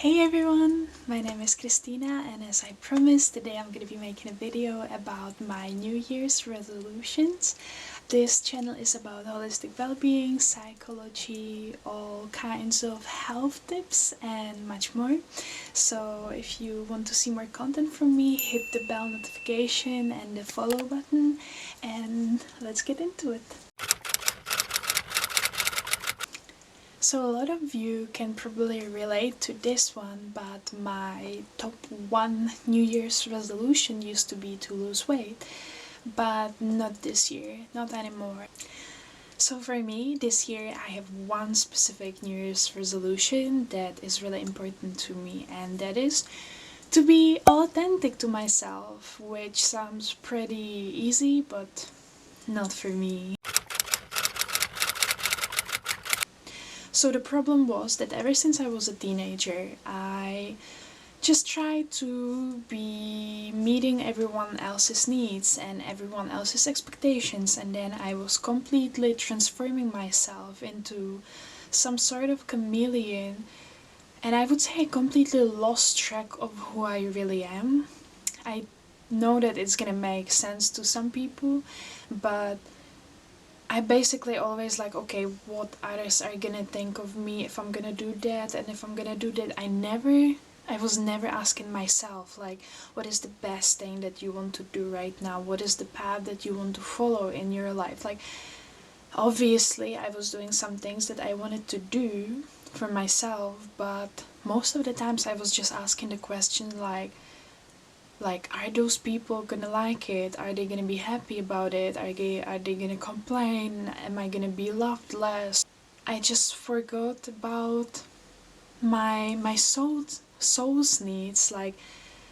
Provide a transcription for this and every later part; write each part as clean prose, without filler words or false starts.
Hey everyone, my name is Christina, and as I promised, today I'm going to be making a video about my New Year's resolutions. This channel is about holistic well-being, psychology, all kinds of health tips and much more. So if you want to see more content from me, hit the bell notification and the follow button, and let's get into it. So a lot of you can probably relate to this one, but my top one New Year's resolution used to be to lose weight, but not this year, not anymore. So for me, this year I have one specific New Year's resolution that is really important to me, and that is to be authentic to myself, which sounds pretty easy, but not for me. So the problem was that ever since I was a teenager, I just tried to be meeting everyone else's needs and everyone else's expectations, and then I was completely transforming myself into some sort of chameleon, and I would say I completely lost track of who I really am. I know that it's gonna make sense to some people, but I basically always like, okay, what others are gonna think of me if I'm gonna do that, and if I'm gonna do that, I was never asking myself, like, what is the best thing that you want to do right now? What is the path that you want to follow in your life? Like, obviously, I was doing some things that I wanted to do for myself, but most of the times I was just asking the question, like, are those people gonna like it? Are they gonna be happy about it? Are they gonna complain? Am I gonna be loved less? I just forgot about my soul's needs. Like,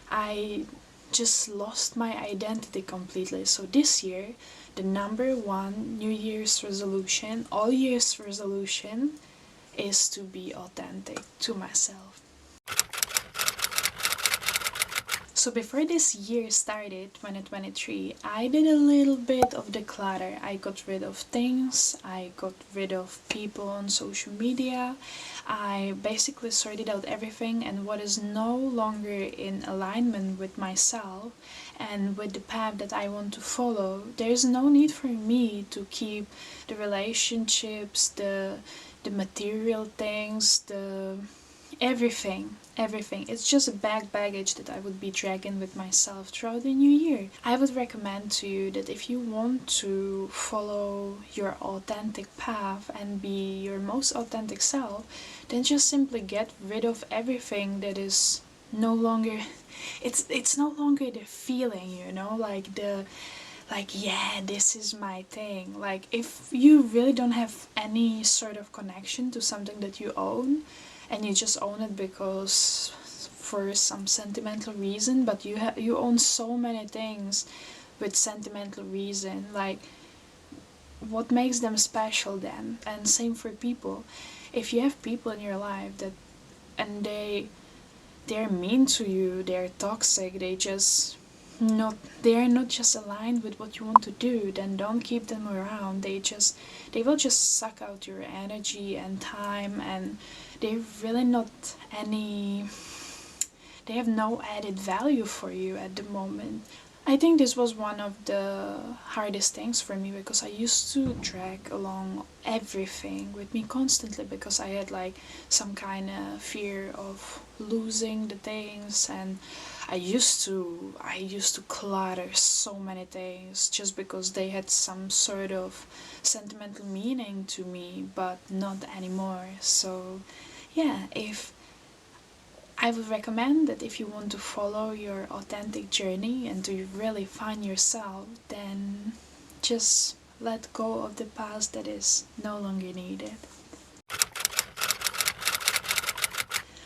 I just lost my identity completely. So this year, the number one New Year's resolution, all year's resolution, is to be authentic to myself. So before this year started, 2023, I did a little bit of declutter. I got rid of things, I got rid of people on social media. I basically sorted out everything and what is no longer in alignment with myself and with the path that I want to follow. There's no need for me to keep the relationships, the material things, the everything. It's just a baggage that I would be dragging with myself throughout the new year. I would recommend to you that if you want to follow your authentic path and be your most authentic self, then just simply get rid of everything that is no longer it's no longer the feeling, like, yeah, this is my thing. Like, if you really don't have any sort of connection to something that you own, and you just own it because for some sentimental reason, but you own so many things with sentimental reason, like, what makes them special then? And same for people. If you have people in your life that and they're mean to you, they're toxic, they're not just aligned with what you want to do, then don't keep them around. They will just suck out your energy and time, and they're really not any they have no added value for you at the moment. I think this was one of the hardest things for me, because I used to drag along everything with me constantly, because I had like some kind of fear of losing the things, and I used to clutter so many things just because they had some sort of sentimental meaning to me, but not anymore. So yeah, if I would recommend that if you want to follow your authentic journey and to really find yourself, then just let go of the past that is no longer needed.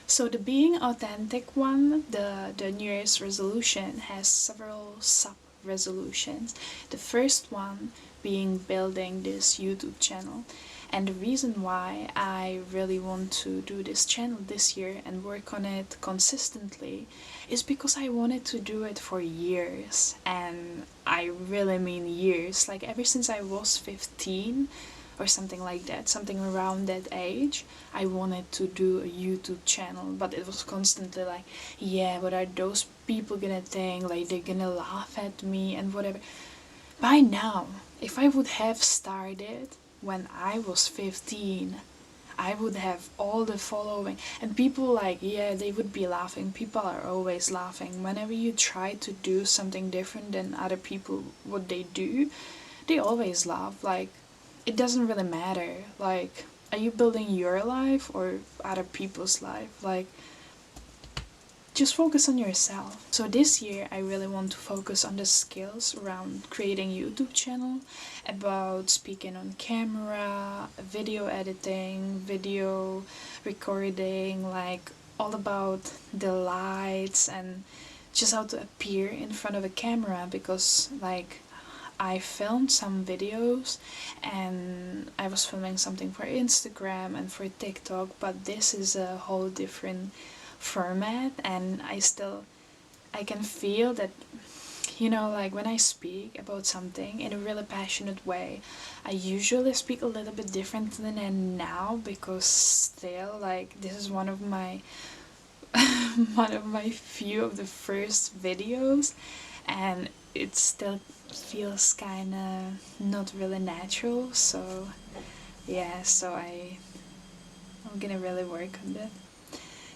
So the being authentic one, the New Year's resolution, has several sub-resolutions. The first one being building this YouTube channel. And the reason why I really want to do this channel this year and work on it consistently is because I wanted to do it for years. And I really mean years. Like, ever since I was 15, or something like that, something around that age, I wanted to do a YouTube channel. But it was constantly like, yeah, what are those people gonna think? Like, they're gonna laugh at me and whatever. By now, if I would have started when I was 15, I would have all the following, and people, like, yeah, they would be laughing. People are always laughing whenever you try to do something different than other people what they do. They always laugh. Like, it doesn't really matter. Like, are you building your life or other people's life? Like, just focus on yourself. So this year I really want to focus on the skills around creating a YouTube channel, about speaking on camera, video editing, video recording, like all about the lights and just how to appear in front of a camera, because like I filmed some videos and I was filming something for Instagram and for TikTok, but this is a whole different format, and I can feel that, you know, like when I speak about something in a really passionate way, I usually speak a little bit different than now, because still, like, this is one of my one of my few of the first videos, and it still feels kind of not really natural. So yeah, so I'm gonna really work on that.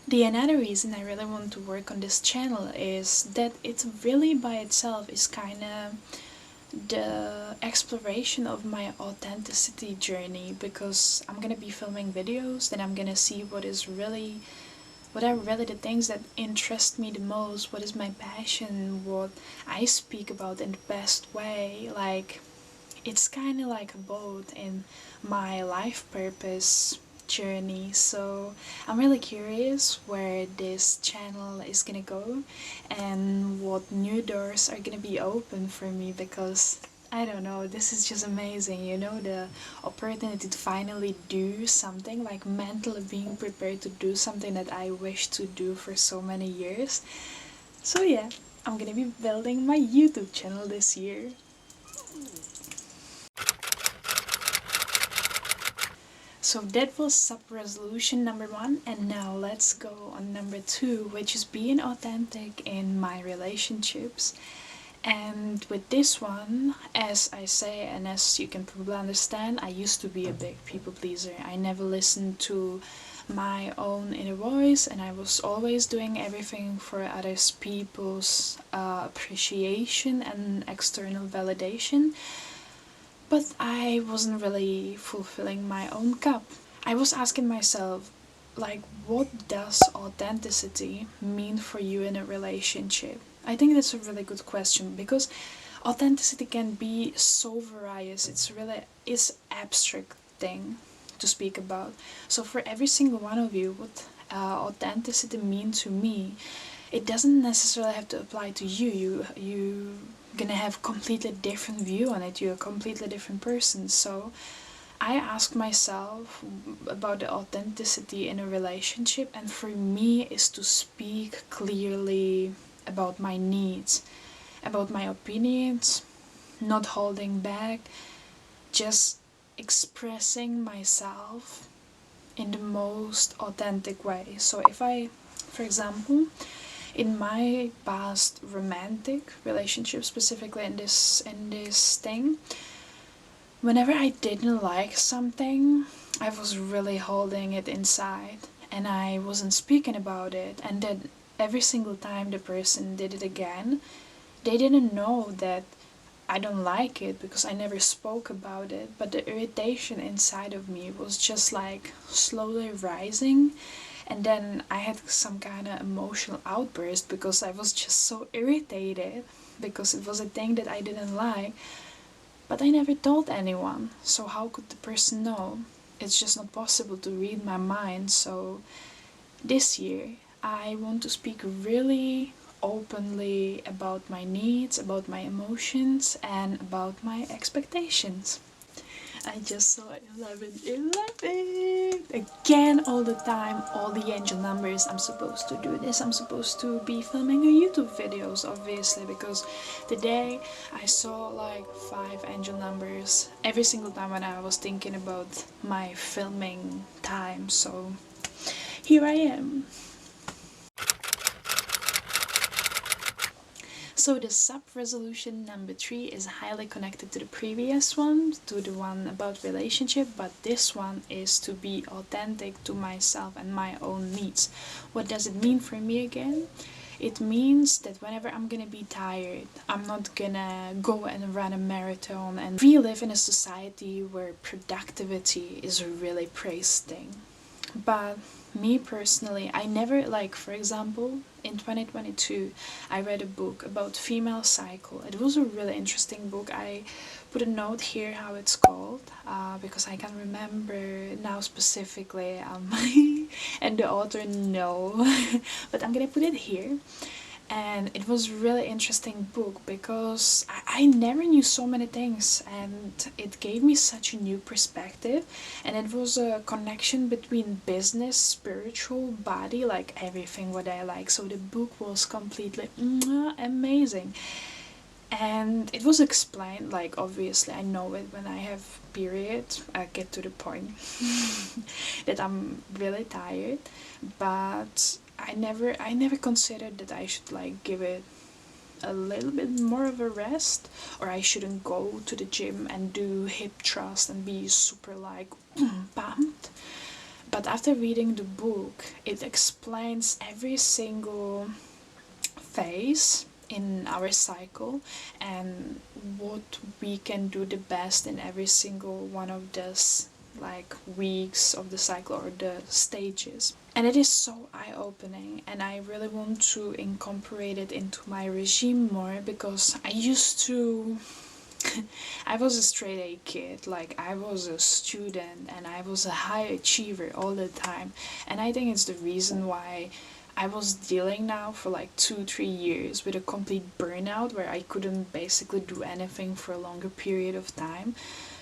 The another reason I really want to work on this channel is that it's really by itself is kind of the exploration of my authenticity journey, because I'm gonna be filming videos, then I'm gonna see what are really the things that interest me the most, what is my passion, what I speak about in the best way. Like, it's kind of like a boat in my life purpose journey. So I'm really curious where this channel is gonna go and what new doors are gonna be open for me, because I don't know, this is just amazing, you know, the opportunity to finally do something, like mentally being prepared to do something that I wish to do for so many years. So yeah, I'm gonna be building my YouTube channel this year. So that was sub-resolution number 1, and now let's go on number 2, which is being authentic in my relationships. And with this one, as I say, and as you can probably understand, I used to be a big people pleaser. I never listened to my own inner voice, and I was always doing everything for others people's appreciation and external validation. But I wasn't really fulfilling my own cup. I was asking myself, like, what does authenticity mean for you in a relationship? I think that's a really good question, because authenticity can be so various. It's abstract thing to speak about. So for every single one of you, what authenticity mean to me, it doesn't necessarily have to apply to you. You gonna have completely different view on it. You're a completely different person. So I ask myself about the authenticity in a relationship, and for me is to speak clearly about my needs, about my opinions, not holding back, just expressing myself in the most authentic way. So if I, for example, in my past romantic relationship, specifically in this thing, whenever I didn't like something, I was really holding it inside and I wasn't speaking about it. And then every single time the person did it again, they didn't know that I don't like it because I never spoke about it. But the irritation inside of me was just like slowly rising. And then I had some kind of emotional outburst because I was just so irritated because it was a thing that I didn't like. But I never told anyone, so how could the person know? It's just not possible to read my mind. So this year I want to speak really openly about my needs, about my emotions, and about my expectations. I just saw 11 again all the time, all the angel numbers. I'm supposed to do this, I'm supposed to be filming a YouTube videos, obviously, because today I saw like 5 angel numbers every single time when I was thinking about my filming time, so here I am. So the sub-resolution number 3 is highly connected to the previous one, to the one about relationship, but this one is to be authentic to myself and my own needs. What does it mean for me again? It means that whenever I'm gonna be tired, I'm not gonna go and run a marathon. And we live in a society where productivity is a really praised thing. But me personally, I never, like, for example, in 2022 I read a book about female cycle. It was a really interesting book. I put a note here how it's called, because I can't remember now specifically, and the author no, but I'm gonna put it here. And it was really interesting book because I never knew so many things, and it gave me such a new perspective. And it was a connection between business, spiritual, body, like everything what I like. So the book was completely amazing. And it was explained, like, obviously I know it when I have period, I get to the point that I'm really tired, but I never considered that I should like give it a little bit more of a rest, or I shouldn't go to the gym and do hip thrust and be super like pumped. But after reading the book, it explains every single phase in our cycle and what we can do the best in every single one of those like weeks of the cycle or the stages. And it is so eye-opening, and I really want to incorporate it into my regime more, because I used to I was a straight A kid, like I was a student and I was a high achiever all the time. And I think it's the reason why I was dealing now for like 2-3 years with a complete burnout where I couldn't basically do anything for a longer period of time,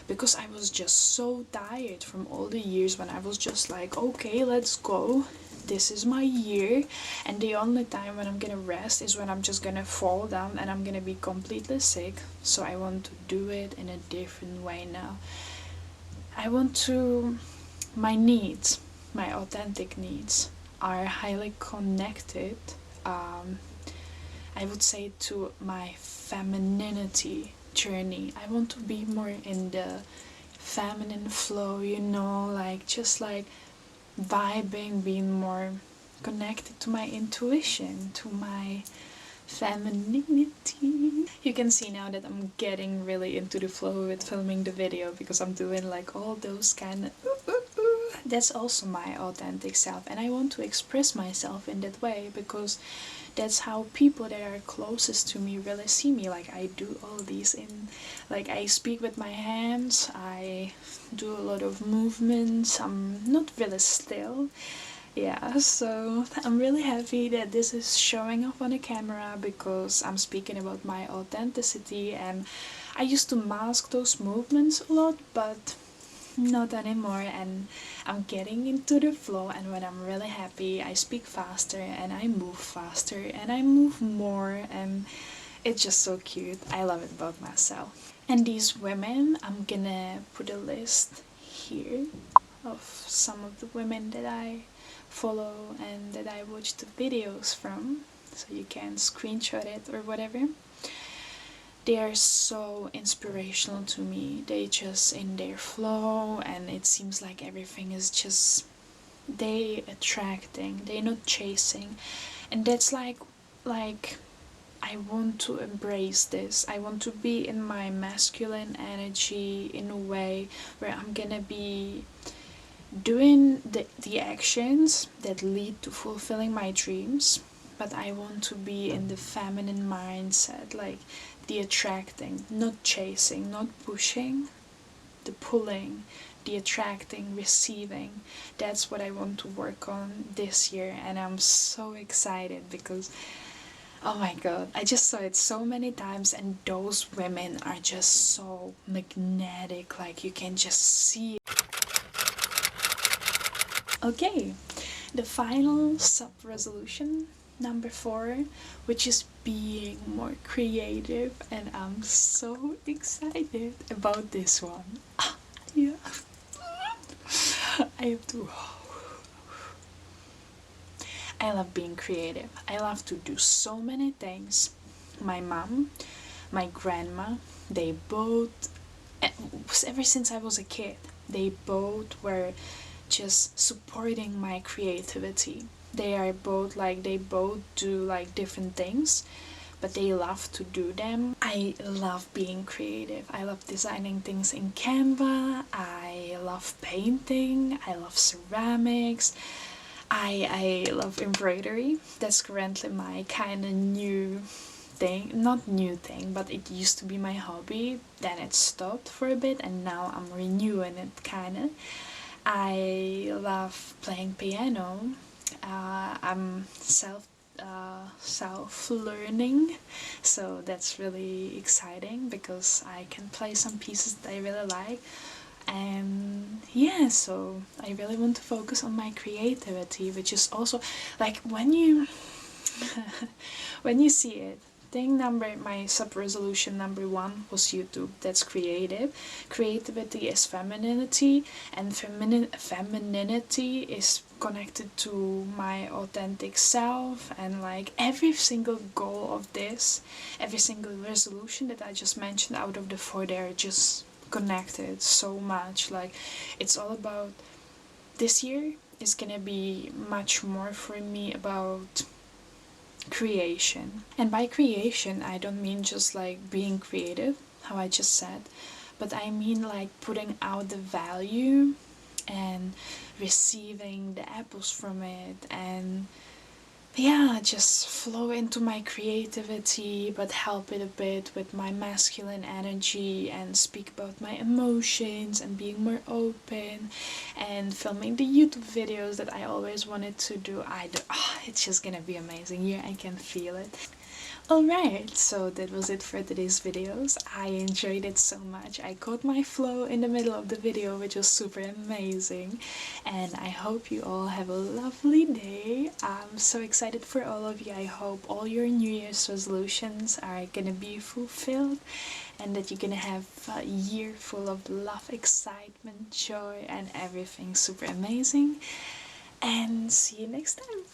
because I was just so tired from all the years when I was just like, okay, let's go. This is my year, and the only time when I'm gonna rest is when I'm just gonna fall down and I'm gonna be completely sick. So I want to do it in a different way now. I want to, my needs, my authentic needs, are highly connected, I would say, to my femininity journey. I want to be more in the feminine flow, you know, like just like vibing, being more connected to my intuition, to my femininity. You can see now that I'm getting really into the flow with filming the video, because I'm doing like all those kind of that's also my authentic self, and I want to express myself in that way, because that's how people that are closest to me really see me. Like I do all these in, like I speak with my hands, I do a lot of movements, I'm not really still. Yeah, so I'm really happy that this is showing up on the camera, because I'm speaking about my authenticity, and I used to mask those movements a lot, but not anymore, and I'm getting into the flow. And when I'm really happy, I speak faster and I move faster and I move more, and it's just so cute. I love it about myself. And these women, I'm gonna put a list here of some of the women that I follow and that I watch the videos from, so you can screenshot it or whatever. They are so inspirational to me. They just in their flow, and it seems like everything is just, they attracting, they not chasing. And that's like I want to embrace this. I want to be in my masculine energy in a way where I'm gonna be doing the actions that lead to fulfilling my dreams, but I want to be in the feminine mindset, like the attracting, not chasing, not pushing, the pulling, the attracting, receiving. That's what I want to work on this year, and I'm so excited because Oh my god, I just saw it so many times, and those women are just so magnetic, like you can just see it. Okay, the final sub resolution, number 4, which is being more creative, and I'm so excited about this one. Yeah, I have to. I love being creative. I love to do so many things. My mom, my grandma, they both, ever since I was a kid, they both were just supporting my creativity. They are both like, they both do like different things, but they love to do them. I love being creative. I love designing things in Canva. I love painting. I love ceramics. I love embroidery. That's currently my kind of new thing. Not new thing, but it used to be my hobby. Then it stopped for a bit, and now I'm renewing it kind of. I love playing piano. I'm self learning, so that's really exciting because I can play some pieces that I really like. And yeah, so I really want to focus on my creativity, which is also like when you when you see it. My sub resolution number 1 was YouTube. That's creative. Creativity is femininity, and femininity is connected to my authentic self. And like every single goal of this, every single resolution that I just mentioned out of the 4, they're just connected so much. Like it's all about, this year is gonna be much more for me about creation. And by creation, I don't mean just like being creative, how I just said, but I mean like putting out the value and receiving the apples from it, and yeah, just flow into my creativity, but help it a bit with my masculine energy and speak about my emotions and being more open and filming the YouTube videos that I always wanted to do. It's just gonna be amazing. Yeah, I can feel it. Alright, so that was it for today's videos. I enjoyed it so much. I caught my flow in the middle of the video, which was super amazing. And I hope you all have a lovely day. I'm so excited for all of you. I hope all your New Year's resolutions are gonna be fulfilled, and that you're gonna have a year full of love, excitement, joy, and everything super amazing. And see you next time.